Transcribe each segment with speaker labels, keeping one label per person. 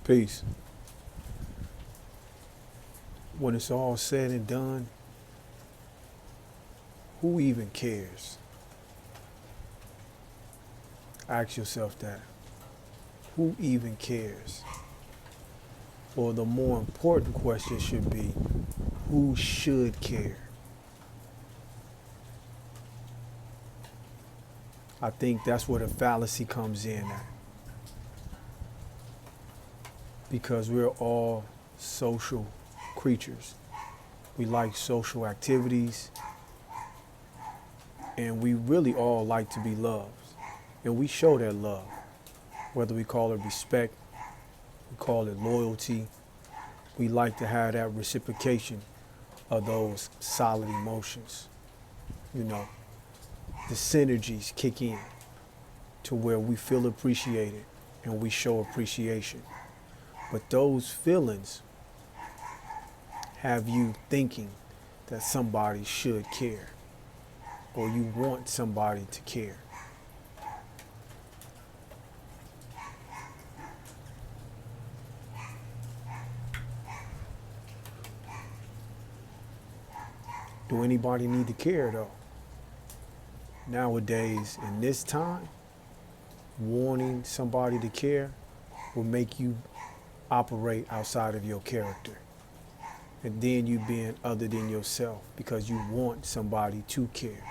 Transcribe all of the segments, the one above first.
Speaker 1: Peace. When it's all said and done, who even cares? Ask yourself that. Who even cares? Or the more important question should be, who should care? I think that's where the fallacy comes in at. Because we're all social creatures. We like social activities, and we really all like to be loved. And we show that love, whether we call it respect, we call it loyalty. We like to have that reciprocation of those solid emotions. You know, the synergies kick in to where we feel appreciated and we show appreciation. But those feelings have you thinking that somebody should care, or you want somebody to care. Do anybody need to care though? Nowadays, in this time, wanting somebody to care will make you operate outside of your character. And then you being other than yourself because you want somebody to care.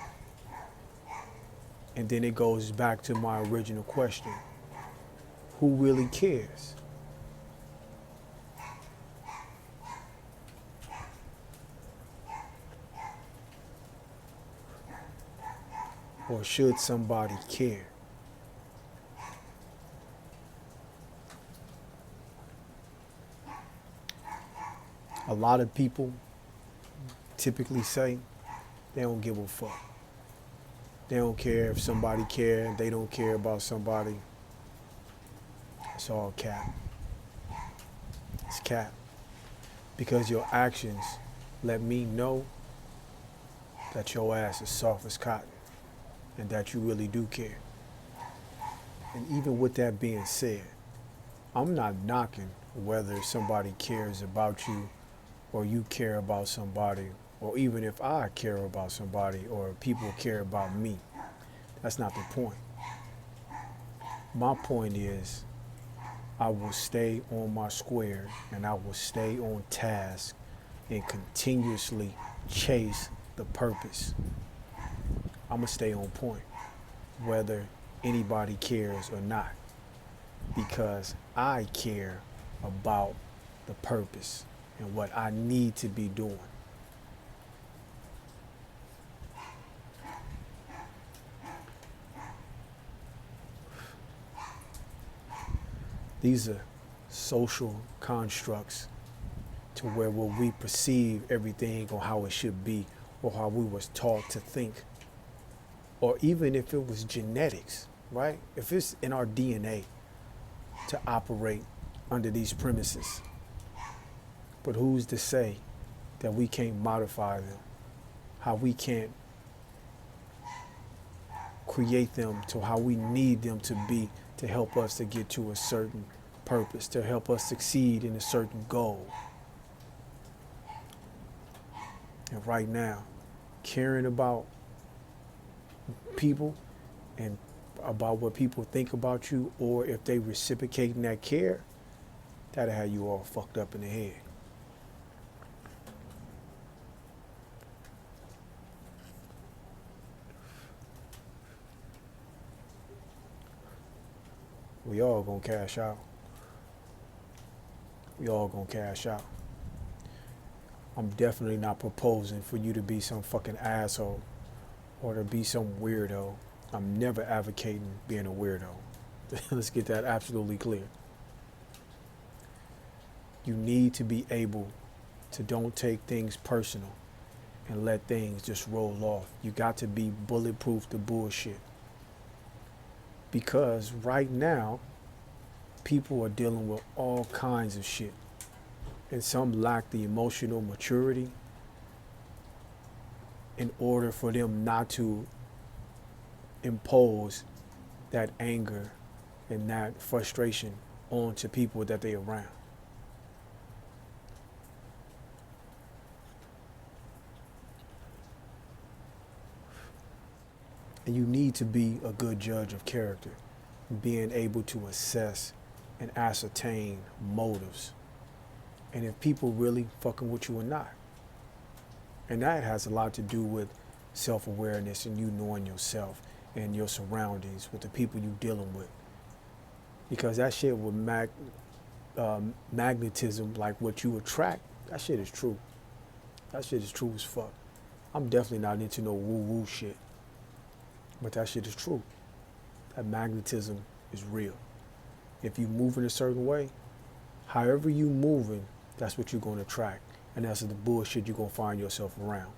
Speaker 1: And then it goes back to my original question. Who really cares? Or should somebody care? A lot of people typically say they don't give a fuck. They don't care if somebody cares. They don't care about somebody. It's all cap. It's cap. Because your actions let me know that your ass is soft as cotton and that you really do care. And even with that being said, I'm not knocking whether somebody cares about you or you care about somebody, or even if I care about somebody or people care about me. That's not the point. My point is I will stay on my square and I will stay on task and continuously chase the purpose. I'm going to stay on point, whether anybody cares or not, because I care about the purpose and what I need to be doing. These are social constructs to where we perceive everything on how it should be or how we was taught to think. Or even if it was genetics, right? If it's in our DNA to operate under these premises. But who's to say that we can't modify them? How we can't create them to how we need them to be to help us to get to a certain purpose, to help us succeed in a certain goal. And right now, caring about people and about what people think about you, or if they reciprocating that care, that'll have you all fucked up in the head. We all gonna cash out. We all gonna cash out. I'm definitely not proposing for you to be some fucking asshole or to be some weirdo. I'm never advocating being a weirdo. Let's get that absolutely clear. You need to be able to don't take things personal and let things just roll off. You got to be bulletproof to bullshit. Because right now, people are dealing with all kinds of shit. And some lack the emotional maturity in order for them not to impose that anger and that frustration on to people that they around. And you need to be a good judge of character, being able to assess and ascertain motives, and if people really fucking with you or not. And that has a lot to do with self-awareness and you knowing yourself and your surroundings with the people you dealing with. Because that shit with magnetism, like what you attract, that shit is true. That shit is true as fuck. I'm definitely not into no woo-woo shit. But that shit is true. That magnetism is real. If you move in a certain way, however you moving, that's what you're going to attract. And that's the bullshit you're going to find yourself around.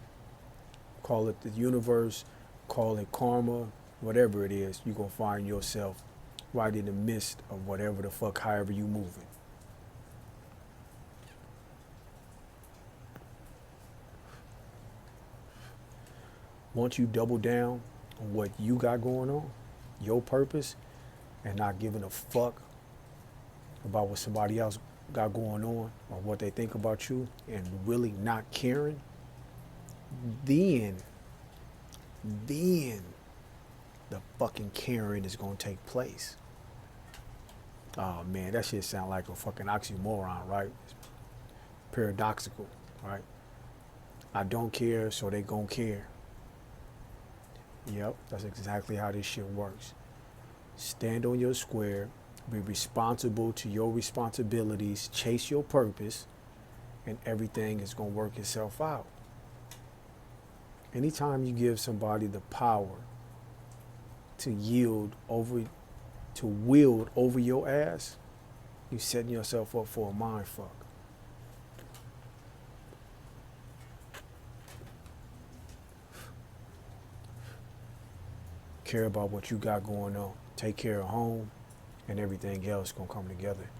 Speaker 1: Call it the universe, call it karma, whatever it is, you're going to find yourself right in the midst of whatever the fuck, however you moving. Once you double down on what you got going on, your purpose, and not giving a fuck about what somebody else got going on or what they think about you, and really not caring, then the fucking caring is gonna take place. Oh man, that shit sound like a fucking oxymoron, right? It's paradoxical, right? I don't care, so they gon' care. Yep, that's exactly how this shit works. Stand on your square, be responsible to your responsibilities, chase your purpose, and everything is gonna work itself out. Anytime you give somebody the power to wield over your ass, you're setting yourself up for a mind fuck. Care about what you got going on. Take care of home, and everything else gonna come together.